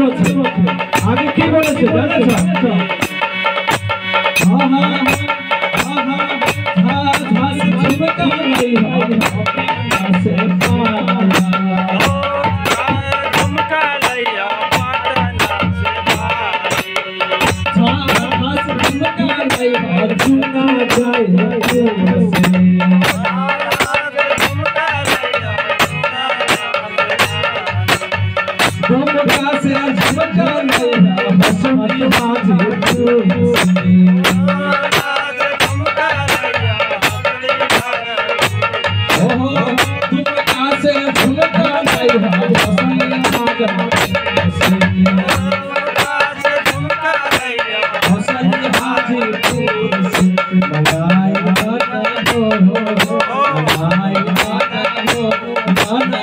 आगे की बोले छे जाने छ हां हां हां हां हां हां झुमका नहीं से पाला झुमका लैया पाटना से भाई हां हां झुमका लैया झुमका जाए से झुमका से झुमका लैया हसमत बाजे झुमका से झुमका लैया हसन बाजे लगाई गाना हो लगाई गाना हो गाना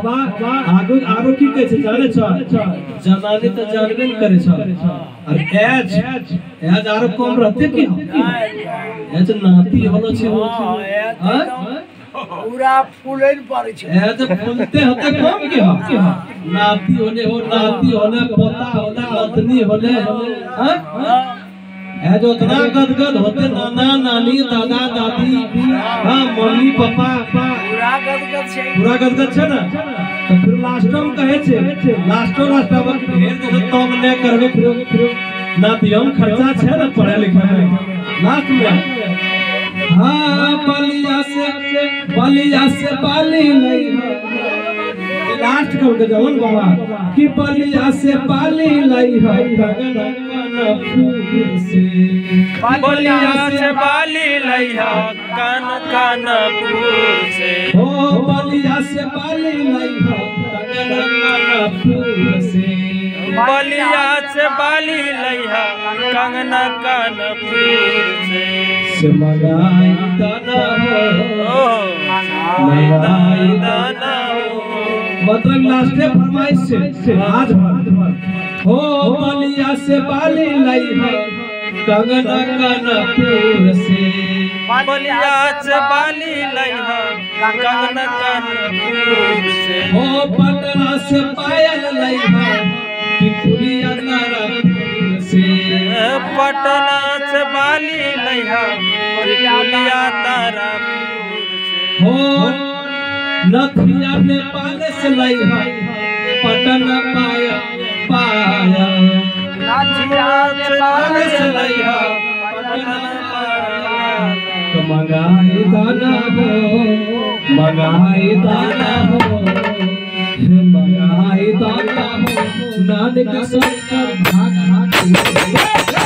आरो की कहै छै जाने छ जनाने त जानबे न करे छ और एज आरो कम रहते कि एज नाती होलो छै हां पूरा फूले पड़े छै एज फूलते होते कम कि नाती होले पोता होले अतनी होले हां एज उतना गदगद होते नाना नानी दादा दादी हां मम्मी पापा पूरा गदगद छै ना तो फिर लास्ट में कहे छे लास्ट में ढेर तो तब ने करबे फिर नातियम खर्चा छे ना पढ़े लिखे में लास्ट में हां बलिया से बाली नहीं है लास्ट का जवन बाबा कि बलिया से बाली लाई है गगन कानपुर से बलिया से बाली लाई है कान कानपुर से हो बलिया से बाली लाई है गगन कानपुर से बलिया से बाली लाई है कंगना कानपुर से मंगाई दाना हो मंगाई दाना मतलब लास्टे फरमाइश से आज हो बलिया से बाली लाई है कंगना कानपुर से बलिया से बाली लाई है कंगना कानपुर से हो पटना से पायल लाई है टिकुलिया तारापुर से पटना से बाली लाई है टिकुलिया तारापुर से हो नथिया नेपाल से लाई है पटना पाया पाया नथिया नेपाल से लाई है पटना पाया तो मंगाई दाना हो मंगाई दान के सब कर भाग भाग